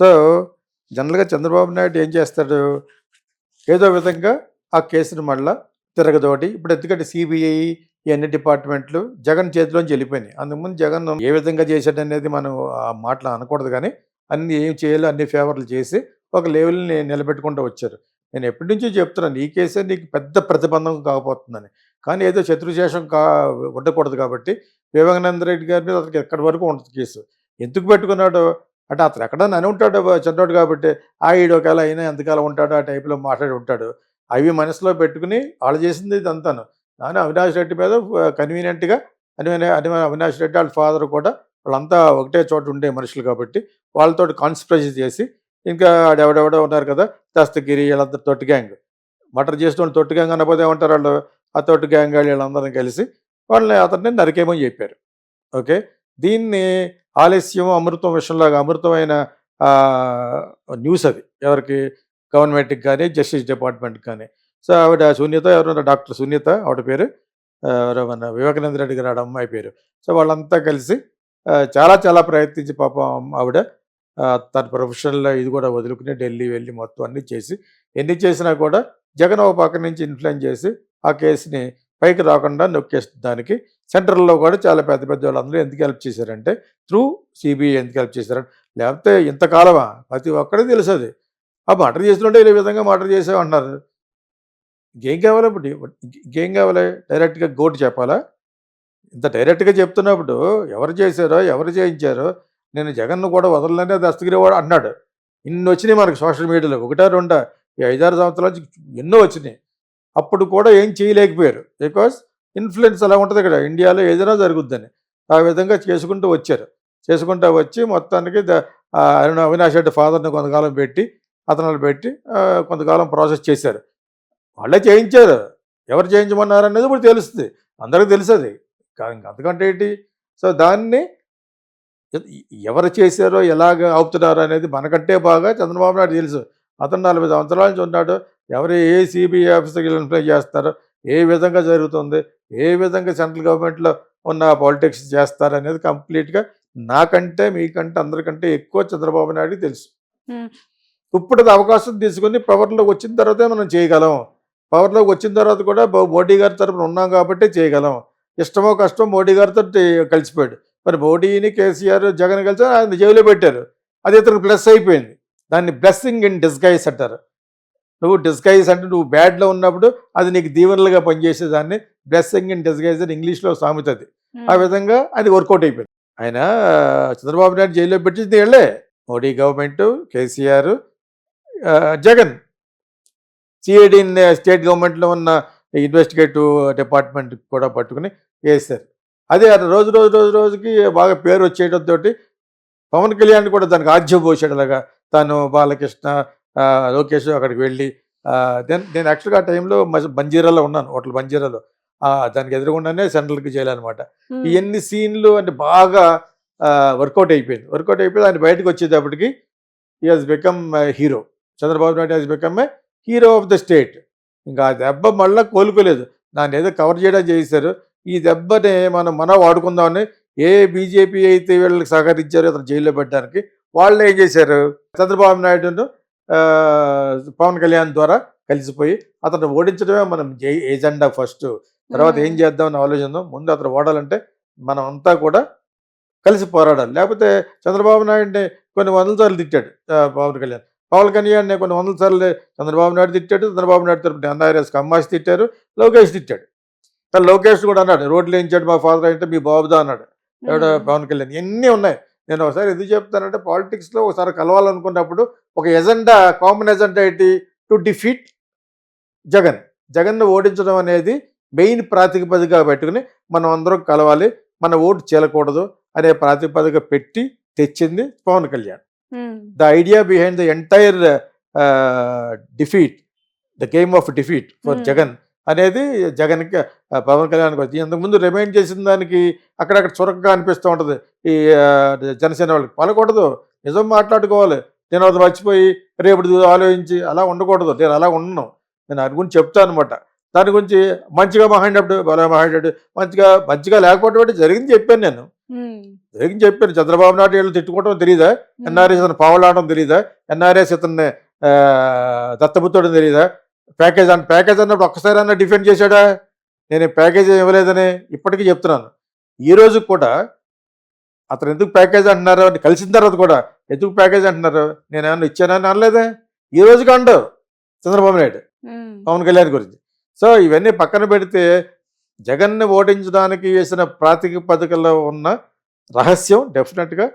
So, జనరల్‌గా చంద్రబాబు నాయుడు ఏం చేస్తాడు, ఏదో విధంగా ఆ కేసుని మళ్ళా తిరగదోడి ఇప్పుడు ఎందుకంటే సీబీఐ ఇయన్నీ డిపార్ట్‌మెంట్లు జగన్ చేతిలోంచి వెళ్ళిపోయినాయి. అంతకుముందు జగన్ ఏ విధంగా చేశాడనేది మనం ఆ మాటలు అనకూడదు గానీ, అన్నీ ఏం చేయాలో అన్ని ఫేవర్లు చేసి ఒక లెవెల్‌ని నిలబెట్టుకుంటూ వచ్చారు. నేను ఎప్పటినుంచో చెప్తున్నాను ఈ కేసే నీకు పెద్ద ప్రతిబంధకం కాకపోతుందని. కానీ ఏదో శత్రుశేషం ఉండకూడదు కాబట్టి వివేకానంద రెడ్డి గారి మీద అతనికి ఎక్కడి వరకు ఉంటది కేసు. ఎందుకు పెట్టుకున్నాడో అంటే అతను ఎక్కడన్నా అని ఉంటాడు చిన్నోడు కాబట్టి ఈడు ఒకవేళ అయినా ఎంతకాలం ఉంటాడో ఆ టైప్‌లో మాట్లాడి ఉంటాడు. అవి మనసులో పెట్టుకుని ఆళ్ళు చేసింది ఇదంతాను. కానీ అవినాష్ రెడ్డి మీద కన్వీనియంట్‌గా అవినాష్ రెడ్డి ఆళ్ళ ఫాదర్ కూడా వాళ్ళంతా ఒకటే చోట ఉండే మనుషులు కాబట్టి వాళ్ళతోటి కాన్స్పిరసీ చేసి ఇంకా ఆడెవడెవడో ఉన్నారు కదా! దస్తగిరి వీళ్ళంతా తొట్టి గ్యాంగ్. మర్డర్ చేసినోళ్ళు తొట్టి గ్యాంగ్ అనకపోతే ఏమంటారు ఆళ్ళు? ఆ తొట్టి గ్యాంగ్ ఆళ్ళు వీళ్ళందరం కలిసి అతన్ని నరికేయమని చెప్పారు. ఓకే. దీన్ని ఆలస్యం అమృతం విషయంలాగా అమృతమైన న్యూస్ అది. ఎవరికి? గవర్నమెంట్‌కి గాని, జస్టిస్ డిపార్ట్మెంట్‌కి గాని. సో, ఆవిడ సునీత ఎవరో డాక్టర్ సునీత ఆవిడ పేరు. ఎవరో మన వివేకానంద రెడ్డి గారి అమ్మాయి పేరు. సో, వాళ్ళంతా కలిసి చాలా చాలా ప్రయత్నించి పాపం ఆవిడ తన ప్రొఫెషనల్ ఇది కూడా వదులుకుని ఢిల్లీ వెళ్ళి మొత్తం అన్నీ చేసి, ఎన్ని చేసినా కూడా జగన్ ఒక పక్క నుంచి ఇన్‌ఫ్లుయెన్స్ చేసి ఆ కేస్‌ని పైకి రాకుండా నొక్కేసడానికి సెంట్రల్‌లో కూడా చాలా పెద్ద పెద్ద వాళ్ళందరూ ఎందుకు హెల్ప్ చేశారంటే త్రూ సీబీఐ ఎందుకు హెల్ప్ చేశారంటే లేకపోతే ఇంతకాలమా ప్రతి ఒక్కడికి తెలుసది. ఆ మర్డర్ చేసినోడే ఈ విధంగా మర్డర్ చేసామంటున్నారు. ఇంకేం కావాలి ఇప్పుడు? ఇంకేం కావాలి? డైరెక్ట్‌గా గోటు చెప్పాలా? ఇంత డైరెక్ట్‌గా చెప్తున్నప్పుడు ఎవరు చేశారో, ఎవరు చేయించారో నేను జగన్‌ను కూడా వదలననే దస్తగిరి వాడు అన్నాడు. ఇన్నొచ్చినాయి మనకు సోషల్ మీడియాలో. ఒకటా రెండా ఈ 5, 6 సంవత్సరాల నుంచి ఎన్నో వచ్చినాయి. అప్పుడు కూడా ఏం చేయలేకపోయారు. బికాజ్ ఇన్‌ఫ్లుయెన్స్ అలా ఉంటది ఇక్కడ. ఇండియాలో ఏదైనా జరుగుద్దని. ఆ విధంగా చేసుకుంటూ వచ్చారు. చేసుకుంటూ వచ్చి మొత్తానికి అవినాష్ రెడ్డి ఫాదర్‌ని కొంతకాలం పెట్టి, అతనులు పెట్టి కొంతకాలం ప్రాసెస్ చేశారు. వాళ్ళే చేయించారు. ఎవరు చేయించమన్నారనేది ఇప్పుడు తెలుస్తుంది. అందరికి తెలుసది. అంతకంటే ఏంటి? సో, దాన్ని ఎవరు చేశారో, ఎలాగ ఆపుతున్నారో అనేది మనకంటే బాగా చంద్రబాబు నాయుడు తెలుసు. అతను 40 సంవత్సరాల నుంచి ఉన్నాడు. ఎవరు ఏ సీబీఐ ఆఫీసర్‌కి ఇన్‌ఫ్లుయెన్స్ చేస్తారో, ఏ విధంగా జరుగుతుంది, ఏ విధంగా సెంట్రల్ గవర్నమెంట్‌లో ఉన్న పాలిటిక్స్ చేస్తారనేది కంప్లీట్‌గా నాకంటే, మీకంటే, అందరికంటే ఎక్కువ చంద్రబాబు నాయుడుకి తెలుసు. ఇప్పుడది అవకాశం తీసుకొని పవర్‌లోకి వచ్చిన తర్వాతే మనం చేయగలం. పవర్‌లోకి వచ్చిన తర్వాత కూడా మోడీ గారి తరపున ఉన్నాం కాబట్టే చేయగలం. ఇష్టమో కష్టమో మోడీ గారితోటి కలిసిపోయాడు. మరి మోడీని, కేసీఆర్, జగన్ కలిసి ఆయన జైల్లో పెట్టారు. అది ఇతనికి ప్లస్ అయిపోయింది. దాన్ని బ్లెస్సింగ్ ఇన్ డిస్గైజ్ అంటారు. నువ్వు డిస్గైజ్ అంటే నువ్వు బ్యాడ్‌లో ఉన్నప్పుడు అది నీకు దీవెనలుగా పనిచేసేదాన్ని బ్లెస్సింగ్ ఇన్ డిస్గైజ్ అని ఇంగ్లీష్‌లో సామెత అది. ఆ విధంగా అది వర్కౌట్ అయిపోయింది. ఆయన చంద్రబాబు నాయుడు జైల్లో పెట్టింది వీళ్ళే. మోడీ గవర్నమెంటు, కేసీఆర్, జగన్. సిఐడిని స్టేట్ గవర్నమెంట్‌లో ఉన్న ఇన్వెస్టిగేటివ్ డిపార్ట్మెంట్ కూడా పట్టుకుని వేశారు. అదే రోజుకి బాగా పేరు వచ్చేయడంతోటి పవన్ కళ్యాణ్ కూడా దానికి ఆజ్యం పోసాడు. అలాగా తను బాలకృష్ణ, లోకేష్ అక్కడికి వెళ్ళి నేను యాక్చువల్‌గా ఆ టైంలో బంజీరాలో ఉన్నాను. హోటల్ బంజీరాలో. దానికి ఎదురుగుండానే సెంట్రల్‌కి జైలనమాట. ఇయన్ని సీన్లు అంటే బాగా వర్కౌట్ అయిపోయింది. వర్కౌట్ అయిపోయి ఆయన బయటకు వచ్చేటప్పటికి he has become hero. Chandrababu Naidu has become a hero of the state. ఇంకా ఆ దెబ్బ మళ్ళా కోలుకోలేదు. దాన్ని ఏదో కవర్ చేయడం చేశారు. ఈ దెబ్బని మనం వాడుకుందామని ఏ బీజేపీ అయితే వీళ్ళకి సహకరించారో అతను జైల్లో పెట్టడానికి వాళ్ళు ఏం చేశారు, చంద్రబాబు నాయుడును పవన్ కళ్యాణ్ ద్వారా కలిసిపోయి అతను ఓడించడమే మనం ఎజెండా ఫస్ట్. తర్వాత ఏం చేద్దామని ఆలోచిద్దాం. ముందు అతను ఓడాలంటే మనం అంతా కూడా కలిసి పోరాడాలి. లేకపోతే చంద్రబాబు నాయుడిని కొన్ని వందల సార్లు తిట్టాడు పవన్ కళ్యాణ్. పవన్ కళ్యాణ్ని కొన్ని వందల సార్లు చంద్రబాబు నాయుడు తిట్టాడు. చంద్రబాబు నాయుడు తరపున ఎన్ఆర్ఎస్కి అమ్మాసి తిట్టారు. లోకేష్ తిట్టాడు. కానీ లోకేష్ కూడా అన్నాడు, రోడ్లు వేయించాడు మా ఫాదర్ అంటే మీ బాబుదా అన్నాడు. ఎవడో పవన్ కళ్యాణ్. ఇవన్నీ ఉన్నాయి. నేను ఒకసారి ఎందుకు చెప్తానంటే పాలిటిక్స్లో ఒకసారి కలవాలనుకున్నప్పుడు ఒక ఎజెండా, కామన్ ఎజెండా ఏంటి? To defeat Jagan. జగన్ను ఓడించడం అనేది మెయిన్ ప్రాతిపదికగా పెట్టుకుని మనం అందరం కలవాలి, మన ఓటు చీలకూడదు అనే ప్రాతిపదిక పెట్టి తెచ్చింది Pawan Kalyan. The idea behind the entire defeat, the game of defeat for Jagan అనేది జగన్కి పవన్ కళ్యాణ్కి వచ్చి ఇంతకుముందు రిమైండ్ చేసిన దానికి అక్కడక్కడ చురకగా అనిపిస్తూ ఉంటుంది. ఈ జనసేన వాళ్ళకి పలకూడదు, నిజం మాట్లాడుకోవాలి. నేను అది మర్చిపోయి రేపు ఆలోచించి అలా ఉండకూడదు. నేను అలా ఉండను. నేను దాని గురించి చెప్తాను అనమాట. దాని గురించి మంచిగా మాట్లాడినప్పుడు భలే మాట్లాడాడు, మంచిగా లేకపోవడం జరిగింది చెప్పాను నేను. ఏం చెప్పాను, చంద్రబాబు నాయుడు వీళ్ళు తిట్టుకోవడం తెలియదా, ఎన్ఆర్ఎస్ అతను పావులాడడం తెలియదా, ఎన్ఆర్ఎస్ ఇతన్ని దత్తపుత్రుడు తెలియదా, ప్యాకేజ్ అన్నప్పుడు ఒక్కసారి డిఫెండ్ చేశాడా, నేను ప్యాకేజ్ ఇవ్వలేదని ఇప్పటికీ చెప్తున్నాను. ఈ రోజు కూడా అతను ఎందుకు ప్యాకేజ్ అంటున్నారు అని కలిసిన తర్వాత కూడా ఎందుకు ప్యాకేజ్ అంటున్నారు, నేను ఏమన్నా ఇచ్చానని అనలేదా, ఈ రోజుకి అండవు చంద్రబాబు నాయుడు పవన్ కళ్యాణ్ గురించి. సో ఇవన్నీ పక్కన పెడితే జగన్ని ఓడించడానికి వేసిన ప్రాతిపదికలో ఉన్న రహస్యం డెఫినెట్గా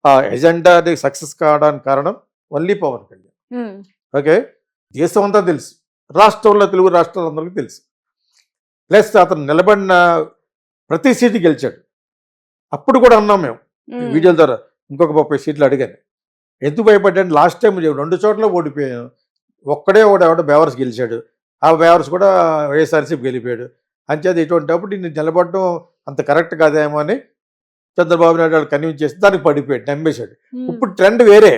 ఆ ఎజెండాని సక్సెస్ కావడానికి కారణం ఓన్లీ పవన్ కళ్యాణ్. ఓకే, దేశం అంతా తెలుసు, రాష్ట్రంలో తెలుగు రాష్ట్రాలందరికీ తెలుసు. ప్లస్ అతను నిలబడిన ప్రతి సీటు గెలిచాడు. అప్పుడు కూడా అన్నాం మేము వీడియోల ద్వారా, ఇంకొక 30 సీట్లు అడిగాను. ఎందుకు భయపడ్డాను, లాస్ట్ టైం 2 చోట్ల ఓడిపోయాను, ఒక్కడే ఒకటి బేవర్స్ గెలిచాడు, ఆ బేవర్స్ కూడా వైఎస్ఆర్సీపీ గెలిపాడు. అంచేది ఇటువంటిప్పుడు నేను నిలబడడం అంత కరెక్ట్ కాదేమో అని చంద్రబాబు నాయుడు వాళ్ళు కన్విన్స్ చేసి దానికి పడిపోయాడు, నమ్మేశాడు. ఇప్పుడు ట్రెండ్ వేరే,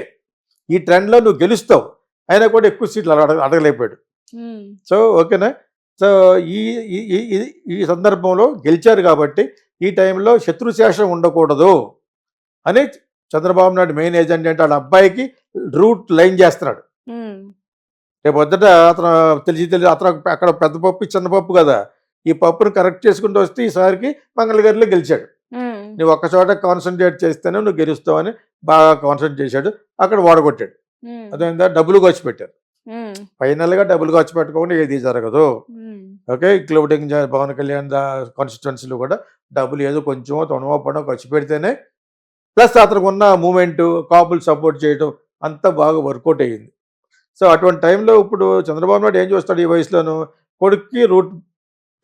ఈ ట్రెండ్లో నువ్వు గెలుస్తావు, అయినా కూడా ఎక్కువ సీట్లు అడగలేకపోయాడు. సో ఓకేనా. సో ఈ ఈ సందర్భంలో గెలిచారు కాబట్టి ఈ టైంలో శత్రుశేషం ఉండకూడదు అని చంద్రబాబు నాయుడు మెయిన్ ఏజెండా అంటే వాళ్ళ అబ్బాయికి రూట్ లైన్ చేస్తున్నాడు. రేపు వద్దట అతను తెలిసి అతను అక్కడ పెద్ద పప్పు చిన్న పప్పు కదా, ఈ పప్పును కరెక్ట్ చేసుకుంటూ వస్తే ఈసారికి మంగళగిరిలో గెలిచాడు. నువ్వు ఒక్క చోట కాన్సన్ట్రేట్ చేస్తేనే నువ్వు గెలుస్తావు అని బాగా కాన్సన్ట్రేట్ చేశాడు, అక్కడ ఓడగొట్టాడు. అదేందా డబ్బులు ఖర్చు పెట్టారు, ఫైనల్గా డబ్బులు ఖర్చు పెట్టకుండా ఏది జరగదు. ఓకే, ఇంక్లూడింగ్ పవన్ కళ్యాణ్ కాన్స్టిట్యున్సీలో కూడా డబ్బులు ఏదో కొంచెమో తొనమో పడో ఖర్చు పెడితేనే, ప్లస్ అతనికి ఉన్న మూమెంట్ కాపులు సపోర్ట్ చేయడం అంతా బాగా వర్కౌట్ అయ్యింది. సో అటువంటి టైంలో ఇప్పుడు చంద్రబాబు నాయుడు ఏం చేస్తాడు ఈ వయసులోనూ,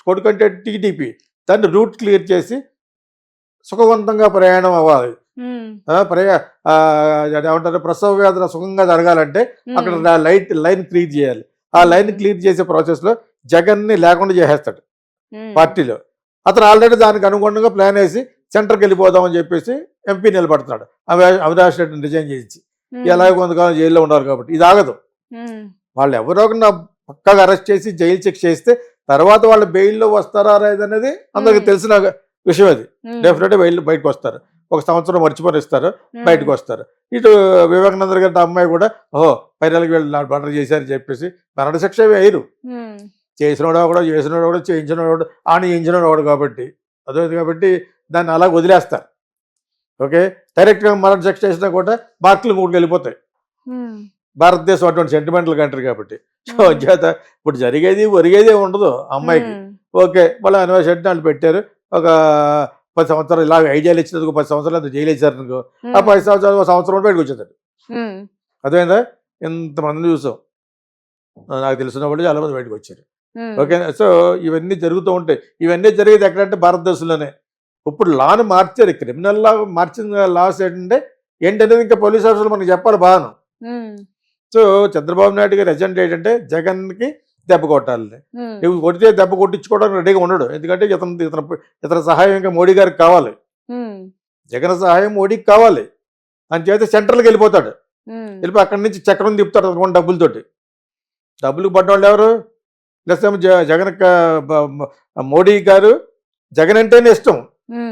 కొడుకు అంటే టీడీపీ, దాన్ని రూట్ క్లియర్ చేసి సుఖవంతంగా ప్రయాణం అవ్వాలి. ఏమంటారు, ప్రసవ వేదన సుఖంగా జరగాలంటే అక్కడ లైన్ క్లియర్ చేయాలి. ఆ లైన్ క్లియర్ చేసే ప్రాసెస్లో జగన్ని లేకుండా చేసేస్తాడు పార్టీలో. అతను ఆల్రెడీ దానికి అనుగుణంగా ప్లాన్ వేసి సెంటర్కి వెళ్ళిపోదామని చెప్పేసి ఎంపీ నిలబడుతున్నాడు, అవినాష్ రెడ్డిని రిజైన్ చేయించి. ఎలాగో కొంతకాలం జైల్లో ఉన్నారు కాబట్టి ఇది ఆగదు. వాళ్ళు ఎవరో పక్కగా అరెస్ట్ చేసి జైలు చెక్ చేస్తే తర్వాత వాళ్ళు బెయిల్లో వస్తారా అనేది అందరికి తెలిసిన విషయం. అది డెఫినెట్గా బయటకు వస్తారు, 1 సంవత్సరం మర్చిపోయి ఇస్తారు, బయటకు వస్తారు. ఇటు వివేకానంద గారి అమ్మాయి కూడా పైరలకి వీళ్ళు మర్డర్ చేశారని చెప్పేసి మరణశిక్ష వేయరు. చేసినోడు కూడా చేయించినోడు చేయించినోడు కాబట్టి అదే కాబట్టి దాన్ని అలా వదిలేస్తారు. ఓకే, డైరెక్ట్గా మరణశిక్ష చేసినా కూడా మార్కులు 3 వెళ్ళిపోతాయి. భారతదేశం అటువంటి సెంటిమెంటల్ కంట్రీ కాబట్టి. సో చేత ఇప్పుడు ఒరిగేదే ఉండదు అమ్మాయికి. ఓకే, మళ్ళీ యూనివర్సిటీ వాళ్ళు పెట్టారు, ఒక 10 సంవత్సరాలు ఇలా ఐడియాలు ఇచ్చినందుకు 10 సంవత్సరాలు జైలు వేసారు అనుకో, ఆ 10 సంవత్సరాలు 1 సంవత్సరం బయటకు వచ్చేస్తాడు. అదేందా, ఇంతమంది చూసాం, నాకు తెలిసిన వాళ్ళు చాలా మంది బయటకు వచ్చారు. ఓకే, సో ఇవన్నీ జరుగుతూ ఉంటాయి. ఇవన్నీ జరిగేది ఎక్కడంటే భారతదేశంలోనే. ఇప్పుడు లాను మార్చారు, క్రిమినల్ లా మార్చిన లాస్ ఏంటనేది ఇంకా పోలీస్ ఆఫీసర్లు మనకి చెప్పాలి బాగాను. సో చంద్రబాబు నాయుడు గారి ఎజెండా ఏంటంటే జగన్కి దెబ్బ కొట్టాలి. నువ్వు కొడితే దెబ్బ కొట్టించుకోవడానికి రెడీగా ఉండడు, ఎందుకంటే ఇతని సహాయం ఇంకా మోడీ గారికి కావాలి, జగన్ సహాయం మోడీకి కావాలి అని చేస్తే సెంట్రల్కి వెళ్ళిపోతాడు. వెళ్ళిపోయి అక్కడి నుంచి చక్రం తిప్పుతాడు అనుకోండి డబ్బులతోటి. డబ్బులు పడ్డవాళ్ళు ఎవరు, ప్లస్ ఏమో జగన్ మోడీ గారు జగన్ అంటేనే ఇష్టం,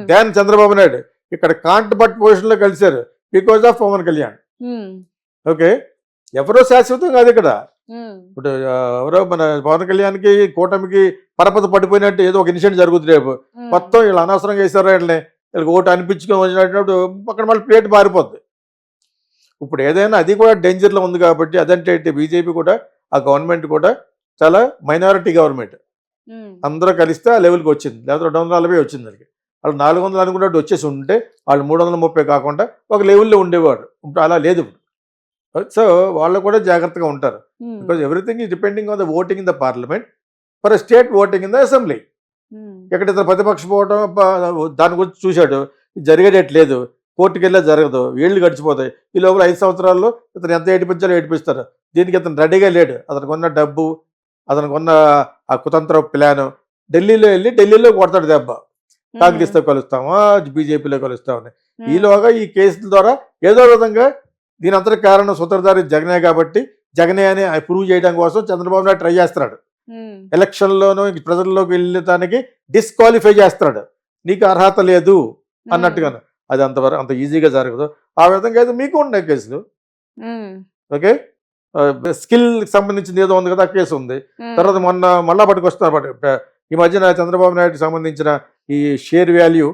దాని చంద్రబాబు నాయుడు ఇక్కడ కాంట్ బట్ పొజిషన్లో కలిశారు because of Pawan Kalyan. Okay, ఎవరో శాశ్వతం కాదు ఇక్కడ. ఇప్పుడు ఎవరో మన పవన్ కళ్యాణ్కి కూటమికి పరపతి పడిపోయినట్టు ఏదో ఒక ఇన్సిడెంట్ జరుగుతుంది రేపు, మొత్తం వీళ్ళు అనవసరంగా వేసారు, వీళ్ళకి ఓటు అనిపించుకొని వచ్చినప్పుడు అక్కడ మళ్ళీ ప్లేట్ మారిపోద్ది. ఇప్పుడు ఏదైనా అది కూడా డేంజర్లో ఉంది కాబట్టి అదంటే బీజేపీ కూడా ఆ గవర్నమెంట్ కూడా చాలా మైనారిటీ గవర్నమెంట్, అందరూ కలిస్తే ఆ లెవెల్కి వచ్చింది, లేకపోతే 240 వచ్చింది. దానికి వాళ్ళు 400 అనుకున్నట్టు వచ్చేసి ఉంటే వాళ్ళు 330 కాకుండా ఒక లెవెల్లో ఉండేవాడు. ఇప్పుడు అలా లేదు. సో వాళ్ళు కూడా జాగ్రత్తగా ఉంటారు, because everything is depending on the voting in the parliament for state voting in the assembly. ఎక్కడ ఇతను ప్రతిపక్ష పోవడం దాని గురించి చూశాడు, జరిగేటట్లేదు, కోర్టుకు వెళ్ళే జరగదు, ఏళ్ళు గడిచిపోతాయి. ఈ లోపల 5 సంవత్సరాల్లో ఇతను ఎంత ఏడిపించాలో ఏడిపిస్తారు. దీనికి ఇతను రెడీగా లేడు, అతనికి ఉన్న డబ్బు, అతనికి ఉన్న ఆ కుతంత్ర ప్లాను, ఢిల్లీలో కొడతాడు దెబ్బ, కాంగ్రెస్తో కలుస్తామా బీజేపీలో కలుస్తామని. ఈలోగా ఈ కేసుల ద్వారా ఏదో విధంగా దీని అంతటి కారణం సూత్రధారి జగనే కాబట్టి జగనే అని ప్రూవ్ చేయడం కోసం చంద్రబాబు నాయుడు ట్రై చేస్తున్నాడు. ఎలక్షన్లోనూ ప్రజల్లోకి వెళ్ళటానికి డిస్క్వాలిఫై చేస్తున్నాడు, నీకు అర్హత లేదు, అన్నట్టుగాను. అది అంతవరకు అంత ఈజీగా జరగదు. ఆ విధంగా అయితే మీకు ఉన్నాయి కేసులు. ఓకే. స్కిల్‌కి సంబంధించింది ఏదో ఉంది కదా! ఆ కేసు ఉంది. తర్వాత మళ్ళా పట్టుకొస్తున్నారు. ఈ మధ్యన చంద్రబాబు నాయుడుకి సంబంధించిన ఈ షేర్ వాల్యూ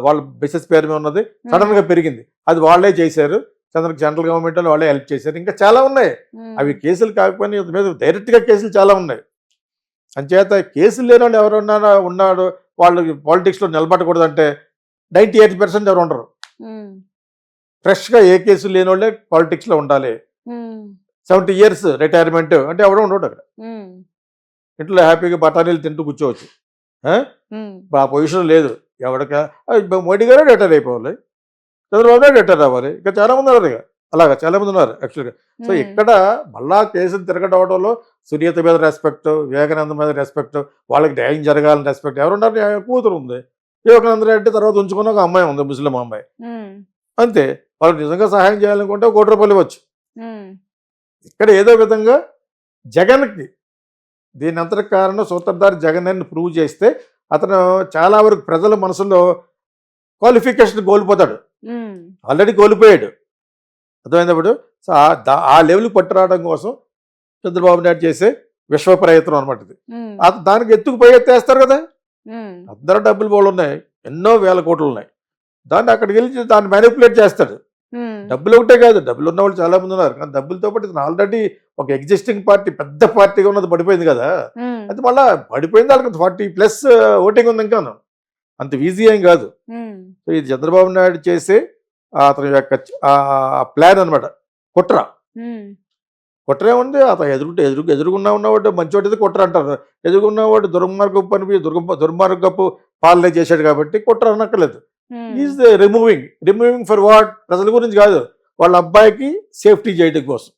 వాళ్ళ బిజినెస్ పేరు మీద ఉన్నది సడన్‌గా పెరిగింది. అది వాళ్ళే చేశారు. సెంట్రల్ గవర్నమెంట్ వాళ్ళు వాళ్ళే హెల్ప్ చేశారు. ఇంకా చాలా ఉన్నాయి. అవి కేసులు కాకపోయినా ఇతని మీద డైరెక్ట్‌గా కేసులు చాలా ఉన్నాయి. అంచేత కేసులు లేనోళ్ళు ఉన్నాడు వాళ్ళు పాలిటిక్స్‌లో నిలబడకూడదంటే 98% ఎవరు ఉండరు. ఫ్రెష్‌గా ఏ కేసులు లేనోళ్ళే పాలిటిక్స్‌లో ఉండాలి. 70 ఇయర్స్ రిటైర్మెంట్ అంటే ఎవడో ఉండడు అక్కడ. ఇంట్లో హ్యాపీగా బఠానీలు తింటూ కూర్చోవచ్చు. ఆ పొజిషన్ లేదు. మోడీ గారే రిటైర్ అయిపోవాలి, చంద్రబాబు నాయుడు రిటైర్ అవ్వాలి. ఇంకా చాలా మంది ఉన్నారు. అలాగా చాలా మంది ఉన్నారు యాక్చువల్గా. సో ఇక్కడ మళ్ళా కేసులు తిరగడవడంలో సునీత మీద రెస్పెక్ట్, వివేకానంద మీద రెస్పెక్ట్, వాళ్ళకి న్యాయం జరగాలని రెస్పెక్ట్. ఎవరున్నారు? కూతురు ఉంది వివేకానంద రెడ్డి, తర్వాత ఉంచుకున్న ఒక అమ్మాయి ఉంది, ముస్లిం అమ్మాయి. అంతే. వాళ్ళకి నిజంగా సహాయం చేయాలనుకుంటే ₹1 ఇవ్వచ్చు. ఇక్కడ ఏదో విధంగా జగన్కి దీని అంతటి కారణం సూత్రధారి జగన్ అని ప్రూవ్ చేస్తే అతను చాలా వరకు ప్రజల మనసులో క్వాలిఫికేషన్ కోల్పోతాడు. ఆల్రెడీ కోల్పోయాడు. అర్థమైనప్పుడు సో ఆ లెవెల్ పట్టురావడం కోసం చంద్రబాబు నాయుడు చేసే విశ్వ ప్రయత్నం అనమాట ఇది. దానికి ఎత్తుకు పై ఎత్తేస్తారు కదా. అందరూ డబ్బులు బోళ్ళు ఉన్నాయి, ఎన్నో వేల కోట్లు ఉన్నాయి. దాన్ని అక్కడికి వెళ్ళి దాన్ని మ్యానిపులేట్ చేస్తాడు. డబ్బులు ఒకటే కాదు, డబ్బులు ఉన్న వాళ్ళు చాలా మంది ఉన్నారు. కానీ డబ్బులతో పాటు ఇతను ఆల్రెడీ ఒక ఎగ్జిస్టింగ్ పార్టీ, పెద్ద పార్టీగా ఉన్నది పడిపోయింది కదా. అది మళ్ళీ పడిపోయింది, వాళ్ళకి 40+ ఓటింగ్ ఉంది. ఇంకా అంత ఈజీ ఏం కాదు. సో ఇది చంద్రబాబు నాయుడు చేసే అతని యొక్క ప్లాన్ అనమాట. కుట్రే ఉంది. అతను ఎదురుగున్నవాడు మంచివాడు కుట్ర అంటారు. ఎదురుగున్నవాడు దుర్మార్గపు పాలనే చేశాడు కాబట్టి కుట్ర అనక్కర్లేదు. Is removing for what? ప్రజల గురించి కాదు, వాళ్ళ అబ్బాయికి సేఫ్టీ చేయడం కోసం.